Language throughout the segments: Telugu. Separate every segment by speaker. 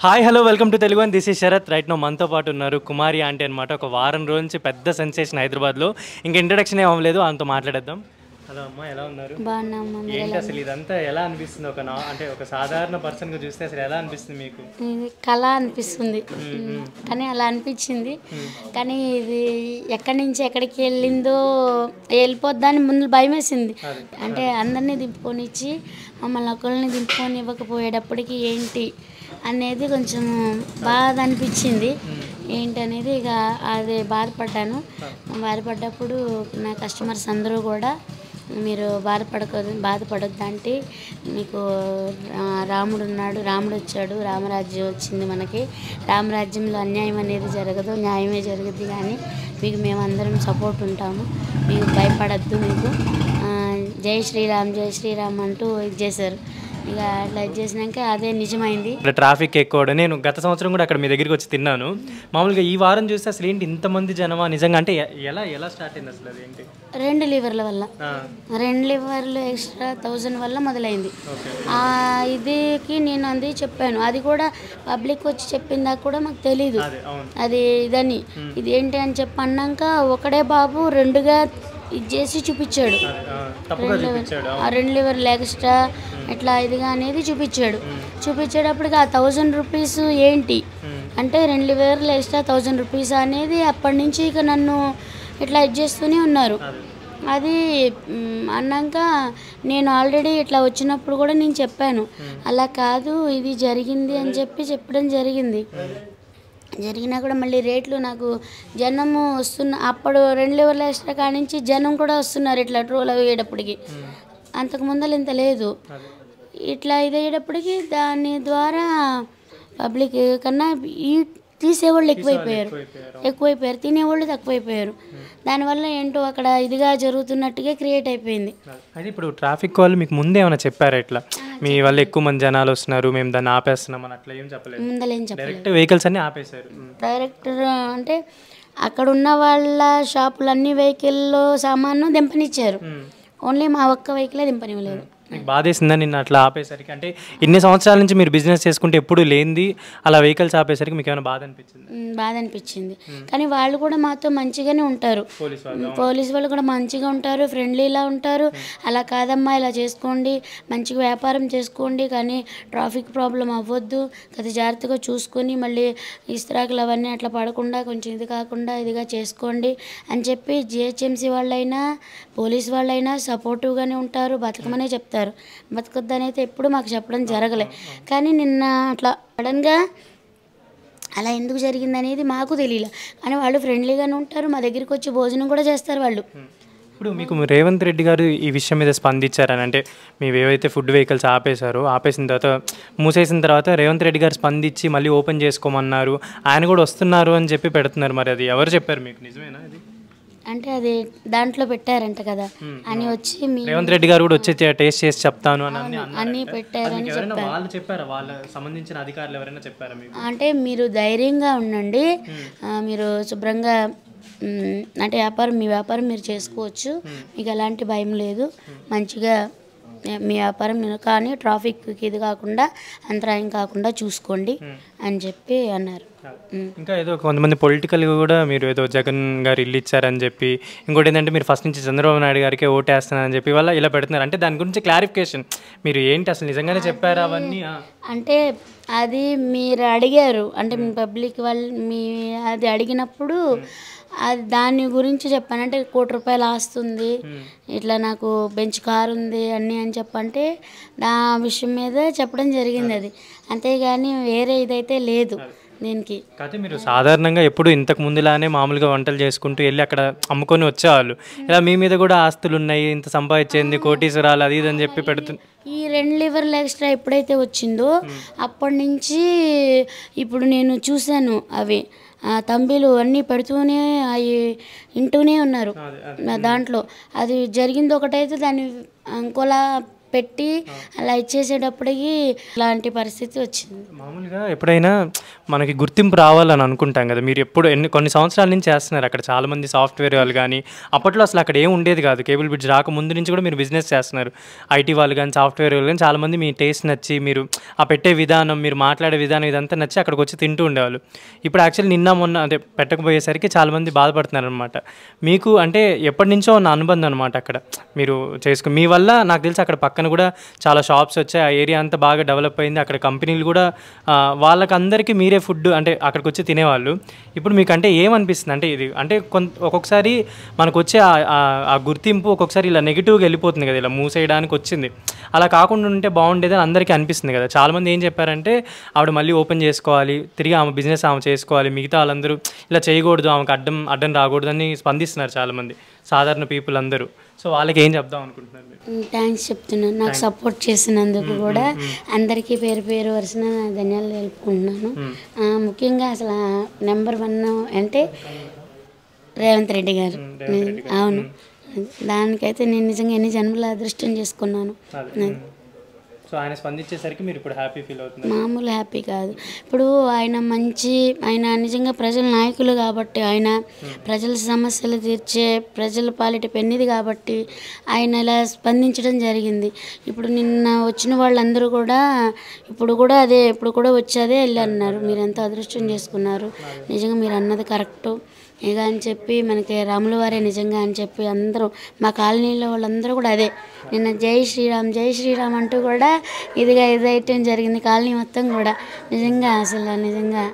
Speaker 1: Hi hello welcome to Telugu this is Sharath. Right now మనతో పాటు ఉన్నారు కుమారి ఆంటీ అనమాట. ఒక వారం రోజు నుంచి పెద్ద సెన్సేషన్ హైదరాబాద్లో. ఇంకా ఇంట్రడక్షన్ ఏం అవ్వలేదు, ఆమెతో మాట్లాడేద్దాం. హలో అమ్మా, ఎలా ఉన్నారు? ఏంటి అసలు ఇదంతా ఎలా అనిపిస్తుంది? అంటే ఒక సాధారణ పర్సన్గా చూస్తే అసలు ఎలా అనిపిస్తుంది మీకు?
Speaker 2: ఇది కళ అనిపిస్తుంది, కానీ అలా అనిపించింది. కానీ ఇది ఎక్కడి నుంచి ఎక్కడికి వెళ్ళిపోద్దా అని ముందు భయం వేసింది. అంటే అందరినీ దింపుకొనిచ్చి మమ్మల్ని ఒకరిని దింపుకొని ఇవ్వకపోయేటప్పటికి ఏంటి అనేది కొంచెం బాధ అనిపించింది. ఏంటనేది ఇక అది బాధపడ్డప్పుడు నా కస్టమర్స్ అందరూ కూడా మీరు బాధపడొద్దంటే మీకు రాముడు ఉన్నాడు, రాముడు వచ్చాడు, రామరాజ్యం వచ్చింది. మనకి రామరాజ్యంలో అన్యాయం అనేది జరగదు, న్యాయమే జరుగుద్ది. కానీ మీకు మేమందరం సపోర్ట్ ఉంటాము, మీకు భయపడద్దు. మీకు జై శ్రీరామ్ అంటూ ఇది చేశారు. ఇక అట్లా చేసినాక అదే నిజమైంది.
Speaker 1: ట్రాఫిక్ ఎక్కువ. నేను గత సంవత్సరం కూడా అక్కడ మీ దగ్గరికి వచ్చి తిన్నాను. మామూలుగా ఈ వారం చూస్తే అసలు ఏంటి ఇంతమంది జనమా నిజంగా? అంటే ఎలా స్టార్ట్ అయింది అసలు? అది ఏంటి?
Speaker 2: 2 లివర్ల వల్ల, 2 లివర్లు ఎక్స్ట్రా 1000 వల్ల మొదలైంది. ఇదికి నేను అది చెప్పాను, అది కూడా పబ్లిక్ వచ్చి చెప్పిందాక కూడా మాకు తెలీదు అది ఇదని. ఇది ఏంటి అని చెప్పన్నాక ఒకడే బాబు 2గా ఇది చేసి చూపించాడు. 2 లివర్లు ఎక్స్ట్రా ఇట్లా ఇదిగా అనేది చూపించేటప్పటికి ఆ 1000 రూపీస్ ఏంటి అంటే 2 లివర్లు ఎక్స్ట్రా 1000 రూపీస్ అనేది అప్పటి నుంచి ఇక నన్ను ఇట్లా ఇది చేస్తూనే ఉన్నారు. అది అన్నాక నేను ఆల్రెడీ ఇట్లా వచ్చినప్పుడు కూడా నేను చెప్పాను, అలా కాదు ఇది జరిగింది అని చెప్పడం జరిగినా కూడా మళ్ళీ రేట్లు నాకు జనము అప్పుడు 2 లివర్ల ఎక్స్ట్రా కానించి జనం కూడా వస్తున్నారు ఇట్లా ట్రోల్ అయ్యేటప్పటికి. అంతకుముందలు ఇంత లేదు. ఇట్లా ఇది అయ్యేటప్పటికి దాని ద్వారా పబ్లిక్ కన్నా తీసేవాళ్ళు ఎక్కువైపోయారు, తినేవాళ్ళు తక్కువైపోయారు. దానివల్ల ఏంటో అక్కడ ఇదిగా జరుగుతున్నట్టుగా క్రియేట్ అయిపోయింది.
Speaker 1: అయితే ఇప్పుడు ట్రాఫిక్ వాళ్ళు మీకు ముందే ఏమైనా చెప్పారా? ఇట్లా మీ వల్ల ఎక్కువ మంది జనాలు వస్తున్నారు, మేము దాన్ని ఆపేస్తున్నాం అని అట్లా ఏం చెప్పలేదు?
Speaker 2: ముందలేం చెప్పలేదు.
Speaker 1: డైరెక్ట్ వెహికల్స్ అన్ని ఆపేశారు.
Speaker 2: డైరెక్ట్ అంటే అక్కడ ఉన్న వాళ్ళ షాపులు అన్ని వెహికల్లో సామాను దింపనిచ్చారు, ఓన్లీ మా ఒక్క వెహికలే దింపనివ్వలేదు.
Speaker 1: మీకు బాధేసిందా నిన్న అట్లా ఆపేసరికి? అంటే ఇన్ని సంవత్సరాల నుంచి మీరు బిజినెస్ చేసుకుంటే ఎప్పుడు లేనిది అలా వెహికల్స్ ఆపేసరికి మీకు ఏమైనా బాధ అనిపించింది?
Speaker 2: కానీ వాళ్ళు కూడా మాతో మంచిగానే ఉంటారు, పోలీస్ వాళ్ళు కూడా మంచిగా ఉంటారు, ఫ్రెండ్లీలా ఉంటారు. అలా కాదమ్మా, ఇలా చేసుకోండి, మంచిగా వ్యాపారం చేసుకోండి, కానీ ట్రాఫిక్ ప్రాబ్లం అవ్వద్దు, కొద్ది జాగ్రత్తగా చూసుకొని మళ్ళీ ఇస్త్రాకులు అవన్నీ అట్లా పడకుండా కొంచెం ఇది కాకుండా ఇదిగా చేసుకోండి అని చెప్పి జిహెచ్ఎంసీ వాళ్ళైనా పోలీస్ వాళ్ళైనా సపోర్టివ్గానే ఉంటారు, బతకమనే చెప్తారు. బతకొద్దని అయితే ఎప్పుడు మాకు చెప్పడం జరగలే. కానీ నిన్న అట్లా సడన్గా అలా ఎందుకు జరిగింది అనేది మాకు తెలియలే. కానీ వాళ్ళు ఫ్రెండ్లీగానే ఉంటారు, మా దగ్గరికి వచ్చి భోజనం కూడా చేస్తారు వాళ్ళు.
Speaker 1: ఇప్పుడు మీకు రేవంత్ రెడ్డి గారు ఈ విషయం మీద స్పందించారని, అంటే మేము ఏవైతే ఫుడ్ వెహికల్స్ ఆపేసిన తర్వాత మూసేసిన తర్వాత రేవంత్ రెడ్డి గారు స్పందించి మళ్ళీ ఓపెన్ చేసుకోమన్నారు, ఆయన కూడా వస్తున్నారు అని చెప్పి పెడుతున్నారు. మరి అది ఎవరు చెప్పారు మీకు? నిజమేనా అది?
Speaker 2: అంటే అది దాంట్లో పెట్టారంట కదా అని వచ్చి
Speaker 1: రేవంత్ రెడ్డి గారు కూడా వచ్చి టేస్ట్ చేసి చెప్తాను
Speaker 2: అన్ని పెట్టారని
Speaker 1: చెప్పారు. వాళ్ళ సంబంధించిన అధికారులు ఎవరైనా చెప్పారా మీకు?
Speaker 2: అంటే మీరు ధైర్యంగా ఉండండి, మీరు శుభ్రంగా అంటే మీ వ్యాపారం మీరు చేసుకోవచ్చు, మీకు ఎలాంటి భయం లేదు, మంచిగా మీ వ్యాపారం కానీ ట్రాఫిక్కి ఇది కాకుండా అంతరాయం కాకుండా చూసుకోండి అని చెప్పి అన్నారు.
Speaker 1: ఇంకా ఏదో కొంతమంది పొలిటికల్గా కూడా మీరు ఏదో జగన్ గారు ఇల్లు ఇచ్చారని చెప్పి, ఇంకోటి ఏంటంటే మీరు ఫస్ట్ నుంచి చంద్రబాబు నాయుడు గారికి ఓటేస్తున్నారని చెప్పి వాళ్ళ ఇలా పెడుతున్నారు. అంటే దాని గురించి క్లారిఫికేషన్ మీరు ఏంటి, అసలు నిజంగానే చెప్పారా అవన్నీ? అంటే
Speaker 2: అది మీరు అడిగారు, అంటే మీ పబ్లిక్ వాళ్ళు అది అడిగినప్పుడు అది దాని గురించి చెప్పాను. అంటే 1 కోటి రూపాయలు ఆస్తుంది, ఇట్లా నాకు బెంచ్ కార్ ఉంది అన్నీ అని చెప్పంటే నా విషయం మీద చెప్పడం జరిగింది. అది అంతేగాని వేరే ఇదైతే లేదు దీనికి.
Speaker 1: కాకపోతే మీరు సాధారణంగా ఎప్పుడు ఇంతకు ముందులానే మామూలుగా వంటలు చేసుకుంటూ వెళ్ళి అక్కడ అమ్ముకొని వచ్చేవాళ్ళు. ఇలా మీ మీద కూడా ఆస్తులు ఉన్నాయి, ఇంత సంపాదించేది, కోటీశ్వరాలు అది ఇది అని చెప్పి పెడుతుంది.
Speaker 2: ఈ 2 లివర్లు ఎక్స్ట్రా ఎప్పుడైతే వచ్చిందో అప్పటి నుంచి ఇప్పుడు నేను చూశాను, అవి తంబీలు అన్నీ పెడుతూనే అవి వింటూనే ఉన్నారు. దాంట్లో అది జరిగింది ఒకటైతే దాన్ని ఇంకోలా పెట్టి అలా ఇచ్చేసేటప్పటికి ఇలాంటి పరిస్థితి వచ్చింది.
Speaker 1: మామూలుగా ఎప్పుడైనా మనకి గుర్తింపు రావాలని అనుకుంటాం కదా, మీరు ఎప్పుడు కొన్ని సంవత్సరాల నుంచి చేస్తున్నారు అక్కడ, చాలామంది సాఫ్ట్వేర్ వాళ్ళు కానీ, అప్పట్లో అసలు అక్కడ ఏం ఉండేది కాదు, కేబుల్ బ్రిడ్జ్ రాకముందు నుంచి కూడా మీరు బిజినెస్ చేస్తున్నారు. ఐటీ వాళ్ళు కానీ సాఫ్ట్వేర్ వాళ్ళు కానీ చాలామంది మీ టేస్ట్ నచ్చి, మీరు ఆ పెట్టే విధానం, మీరు మాట్లాడే విధానం ఇదంతా నచ్చి అక్కడికి వచ్చి తింటూ ఉండేవాళ్ళు. ఇప్పుడు యాక్చువల్లీ నిన్న మొన్న అంటే పెట్టకపోయేసరికి చాలామంది బాధపడుతున్నారు అనమాట. మీకు అంటే ఎప్పటి నుంచో ఉన్న అనుబంధం అనమాట అక్కడ మీరు చేసుకుని, మీ వల్ల నాకు తెలిసి అక్కడ పక్కన కూడా చాలా షాప్స్ వచ్చాయి, ఆ ఏరియా అంతా బాగా డెవలప్ అయింది, అక్కడ కంపెనీలు కూడా వాళ్ళకందరికీ మీరే ఫుడ్ అంటే అక్కడికి వచ్చి తినేవాళ్ళు. ఇప్పుడు మీకు అంటే ఏమనిపిస్తుంది అంటే ఇది అంటే ఒక్కొక్కసారి మనకు వచ్చే ఆ గుర్తింపు ఒక్కొక్కసారి ఇలా నెగిటివ్గా వెళ్ళిపోతుంది కదా, ఇలా మూసేయడానికి వచ్చింది, అలా కాకుండా ఉంటే బాగుండేది అని అందరికీ అనిపిస్తుంది కదా. చాలామంది ఏం చెప్పారంటే ఆవిడ మళ్ళీ ఓపెన్ చేసుకోవాలి, తిరిగి ఆమె బిజినెస్ ఆమె చేసుకోవాలి, మిగతా వాళ్ళందరూ ఇలా చేయకూడదు, ఆమెకు అడ్డం రాకూడదు అని స్పందిస్తున్నారు చాలామంది సాధారణ పీపుల్ అందరూ. సో వాళ్ళకి ఏం చెప్దాం అనుకుంటున్నారు?
Speaker 2: థ్యాంక్స్ చెప్తున్నాను, నాకు సపోర్ట్ చేసినందుకు కూడా అందరికీ పేరు పేరు వరుసన ధన్యాలు తెలుపుకుంటున్నాను. ముఖ్యంగా అసలు నెంబర్ 1 అంటే రేవంత్ రెడ్డి గారు. అవును, దానికైతే నేను నిజంగా ఎన్ని జన్మల అదృష్టం చేసుకున్నాను.
Speaker 1: సో ఆయన స్పందించేసరికి మీరు ఇప్పుడు హ్యాపీ ఫీల్ అవుతున్నారు?
Speaker 2: మామూలు హ్యాపీ కాదు. ఇప్పుడు ఆయన నిజంగా ప్రజల నాయకులు కాబట్టి, ఆయన ప్రజల సమస్యలు తీర్చే ప్రజల పాలిట పెన్నిది కాబట్టి ఆయన ఇలా స్పందించడం జరిగింది. ఇప్పుడు నిన్న వచ్చిన వాళ్ళందరూ కూడా ఇప్పుడు కూడా వచ్చేదే వెళ్ళి అన్నారు, మీరు ఎంత అదృష్టం చేసుకున్నారు, నిజంగా మీరు అన్నది కరెక్టు ఇక అని చెప్పి, మనకి రాముల వారే నిజంగా అని చెప్పి అందరూ మా కాలనీలో వాళ్ళందరూ కూడా అదే నిన్న జై శ్రీరామ్ అంటూ కూడా ఇదైతే జరిగింది కాలనీ మొత్తం కూడా. నిజంగా అసలు నిజంగా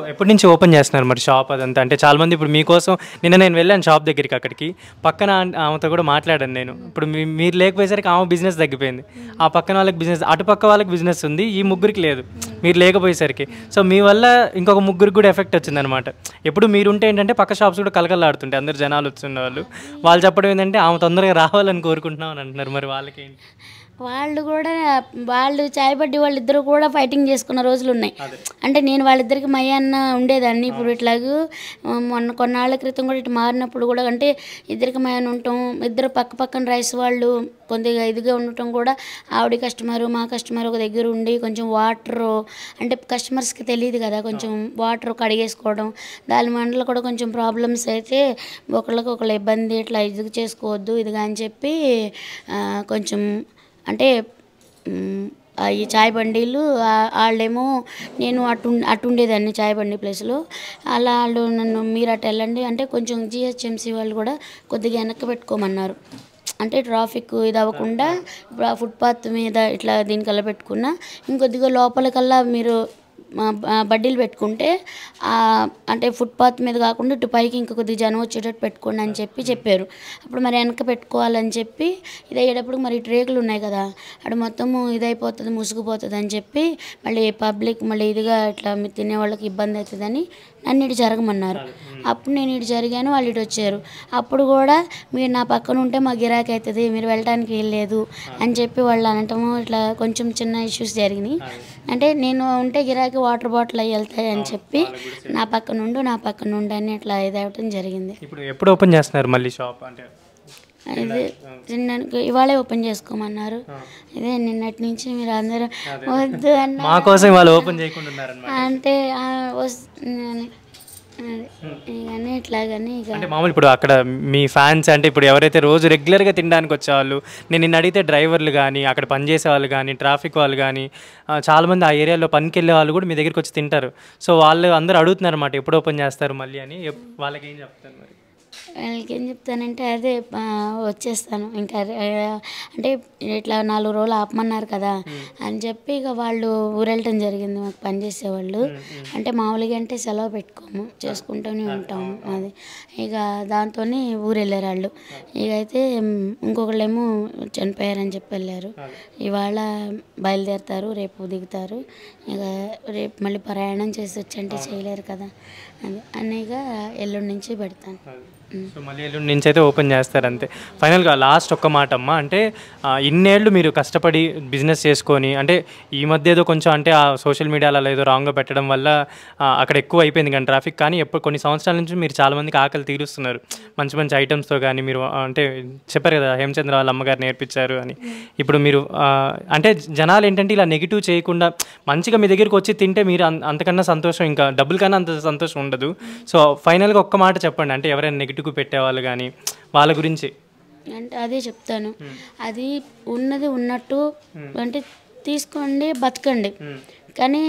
Speaker 1: ఎప్పటి నుంచి ఓపెన్ చేస్తున్నారు మరి షాప్ అదంతా? అంటే చాలామంది ఇప్పుడు మీకోసం నేను వెళ్ళాను షాప్ దగ్గరికి, అక్కడికి పక్కన ఆమెతో కూడా మాట్లాడాను నేను. ఇప్పుడు మీరు లేకపోయేసరికి ఆమె బిజినెస్ తగ్గిపోయింది, ఆ పక్కన వాళ్ళకి బిజినెస్, అటుపక్క వాళ్ళకి బిజినెస్ ఉంది, ఈ ముగ్గురికి లేదు మీరు లేకపోయేసరికి. సో మీ వల్ల ఇంకొక ముగ్గురికి కూడా ఎఫెక్ట్ వచ్చిందనమాట. ఎప్పుడు మీరుంటే ఏంటంటే పక్క షాప్స్ కూడా కలకలాడుతుంటాయి, అందరు జనాలు వచ్చిన వాళ్ళు చెప్పడం ఏంటంటే ఆమె తొందరగా రావాలని కోరుకుంటున్నాం అని అంటున్నారు. మరి వాళ్ళకేంటి?
Speaker 2: వాళ్ళు చాయపడ్డి వాళ్ళిద్దరూ కూడా ఫైటింగ్ చేసుకున్న రోజులు ఉన్నాయి. అంటే నేను వాళ్ళిద్దరికి మయ్యన్న ఉండేదాన్ని, ఇప్పుడు ఇట్లాగూ కొన్నాళ్ళ క్రితం కూడా ఇటు మారినప్పుడు కూడా అంటే ఇద్దరికి మయ్యన్న ఉంటాం, ఇద్దరు పక్కన రైస్ వాళ్ళు కొద్దిగా ఇదిగా ఉండటం కూడా, ఆవిడ కస్టమరు మా కస్టమర్ ఒక దగ్గర ఉండి కొంచెం వాటరు అంటే కస్టమర్స్కి తెలియదు కదా, కొంచెం వాటర్ కడిగేసుకోవడం, దాని మండలు కూడా కొంచెం ప్రాబ్లమ్స్ అయితే ఒకళ్ళకొకళ్ళు ఇబ్బంది, ఇట్లా ఇది చేసుకోవద్దు ఇదిగా అని చెప్పి కొంచెం అంటే ఈ చాయ్ బండీలు వాళ్ళేమో నేను అటు ఉండేదాన్ని చాయ్ బండి ప్లేస్లో, అలా వాళ్ళు నన్ను మీరు అటు వెళ్ళండి అంటే కొంచెం జిహెచ్ఎంసీ వాళ్ళు కూడా కొద్దిగా వెనక్కి పెట్టుకోమన్నారు. అంటే ట్రాఫిక్ ఇది అవ్వకుండా ఇప్పుడు ఆ ఫుట్పాత్ మీద ఇట్లా దీనికల్లా పెట్టుకున్నా, ఇంకొద్దిగా లోపలికల్లా మీరు బడ్డీలు పెట్టుకుంటే అంటే ఫుట్పాత్ మీద కాకుండా ఇటు పైకి ఇంకా కొద్దిగా జనం వచ్చేటట్టు పెట్టుకోండి అని చెప్పారు. అప్పుడు మరి వెనక పెట్టుకోవాలని చెప్పి ఇది అయ్యేటప్పుడు మరి రేకులు ఉన్నాయి కదా, అటు మొత్తము ఇదైపోతుంది ముసుగుపోతుంది అని చెప్పి మళ్ళీ పబ్లిక్ మళ్ళీ ఇదిగా ఇట్లా మీరు తినేవాళ్ళకి ఇబ్బంది అవుతుందని నన్ను ఇటు జరగమన్నారు. అప్పుడు నేను ఇటు జరిగాను, వాళ్ళు ఇటు వచ్చారు. అప్పుడు కూడా మీరు నా పక్కన ఉంటే మా గిరాకీ అవుతుంది, మీరు వెళ్ళడానికి వెళ్ళలేదు అని చెప్పి వాళ్ళు అనటము, ఇట్లా కొంచెం చిన్న ఇష్యూస్ జరిగినాయి. అంటే నేను ఉంటే గిరాకీ వాటర్ బాటిల్ అవి వెళ్తాయి అని చెప్పి నా పక్కన ఉండు అని ఇట్లా ఇదవటం జరిగింది.
Speaker 1: ఇప్పుడు ఎప్పుడు ఓపెన్ చేస్తున్నారు మళ్ళీ షాప్? అంటే
Speaker 2: ఇది ఇవాళే ఓపెన్ చేసుకోమన్నారు. ఇదే నిన్నటి నుంచి మీరు అందరూ వద్దు అన్న అంటే ఇవన్నీ ఇట్లాగని
Speaker 1: అంటే మామూలు ఇప్పుడు అక్కడ మీ ఫ్యాన్స్ అంటే ఇప్పుడు ఎవరైతే రోజు రెగ్యులర్గా తినడానికి వచ్చేవాళ్ళు, నేను నిన్ను అడిగితే డ్రైవర్లు కానీ అక్కడ పనిచేసే వాళ్ళు కానీ ట్రాఫిక్ వాళ్ళు కానీ చాలామంది ఆ ఏరియాలో పనికి వెళ్ళే వాళ్ళు కూడా మీ దగ్గరికి వచ్చి తింటారు. సో వాళ్ళు అందరూ అడుగుతున్నారు అన్నమాట ఎప్పుడు ఓపెన్ చేస్తారు మళ్ళీ అని. వాళ్ళకి ఏం చెప్తారు మరి?
Speaker 2: వాళ్ళకి ఏం చెప్తానంటే అదే వచ్చేస్తాను ఇంకా అంటే ఇట్లా 4 రోజులు ఆపమన్నారు కదా అని చెప్పి ఇక వాళ్ళు ఊరెళ్ళటం జరిగింది. మాకు పనిచేసేవాళ్ళు అంటే మామూలుగా అంటే సెలవు పెట్టుకోము, చేసుకుంటూనే ఉంటాము అది. ఇక దాంతో ఊరెళ్ళారు వాళ్ళు. ఇక అయితే ఇంకొకళ్ళేమో చనిపోయారని చెప్పి వెళ్ళారు. ఇవాళ బయలుదేరుతారు, రేపు దిగుతారు. ఇక రేపు మళ్ళీ ప్రయాణం చేసి వచ్చంటే చేయలేరు కదా అని అనేక ఎల్లుండి నుంచి పెడతాను.
Speaker 1: సో మళ్ళీ ఎల్లుండి నుంచి అయితే ఓపెన్ చేస్తారు అంతే. ఫైనల్గా లాస్ట్ ఒక్క మాట అమ్మ, అంటే ఇన్నేళ్ళు మీరు కష్టపడి బిజినెస్ చేసుకొని, అంటే ఈ మధ్య ఏదో కొంచెం అంటే ఆ సోషల్ మీడియాలో ఏదో రాంగ్గా పెట్టడం వల్ల అక్కడ ఎక్కువ అయిపోయింది కానీ ట్రాఫిక్, కానీ ఎప్పుడు కొన్ని సంవత్సరాల నుంచి మీరు చాలామందికి ఆకలి తీరుస్తున్నారు మంచి మంచి ఐటమ్స్తో. కానీ మీరు అంటే చెప్పారు కదా హేమచంద్ర వాళ్ళ అమ్మగారు నేర్పించారు అని. ఇప్పుడు మీరు అంటే జనాలు ఏంటంటే ఇలా నెగిటివ్ చేయకుండా మంచిగా మీ దగ్గరికి వచ్చి తింటే మీరు అంతకన్నా సంతోషం, ఇంకా డబ్బుల కన్నా అంత సంతోషం ఉండదు. సో ఫైనల్గా ఒక్క మాట చెప్పండి, అంటే ఎవరైనా నెగిటివ్ పెట్టేవాళ్ళు కానీ వాళ్ళ గురించి.
Speaker 2: అంటే అదే చెప్తాను, అది ఉన్నది ఉన్నట్టు అంటే తీసుకోండి, బతకండి, కానీ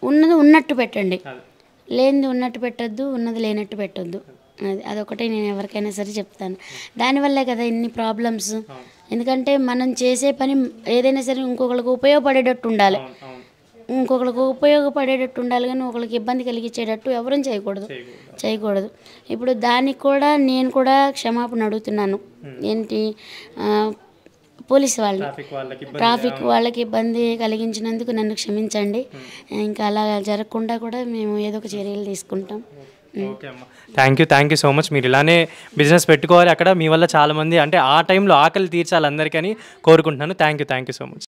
Speaker 2: ఉన్నది ఉన్నట్టు పెట్టండి, లేనిది ఉన్నట్టు పెట్టద్దు, ఉన్నది లేనట్టు పెట్టద్దు. అదొకటే నేను ఎవరికైనా సరే చెప్తాను. దానివల్లే కదా ఇన్ని ప్రాబ్లమ్స్. ఎందుకంటే మనం చేసే పని ఏదైనా సరే ఇంకొకరికి ఉపయోగపడేటట్టు ఉండాలి, ఇంకొకరికి ఉపయోగపడేటట్టు ఉండాలి, కానీ ఒకరికి ఇబ్బంది కలిగించేటట్టు ఎవరూ చేయకూడదు. ఇప్పుడు దానికి కూడా నేను కూడా క్షమాపణ అడుగుతున్నాను. ఏంటి, పోలీసు వాళ్ళు, ట్రాఫిక్ వాళ్ళకి ఇబ్బంది కలిగించినందుకు నన్ను క్షమించండి. ఇంకా అలా జరగకుండా కూడా మేము ఏదో ఒక చర్యలు తీసుకుంటాం.
Speaker 1: ఓకే అమ్మ, థ్యాంక్ యూ సో మచ్. మీరు ఇలానే బిజినెస్ పెట్టుకోవాలి, అక్కడ మీ వల్ల చాలామంది అంటే ఆ టైంలో ఆకలి తీర్చాలి అందరికీ కోరుకుంటున్నాను. Thank you so much.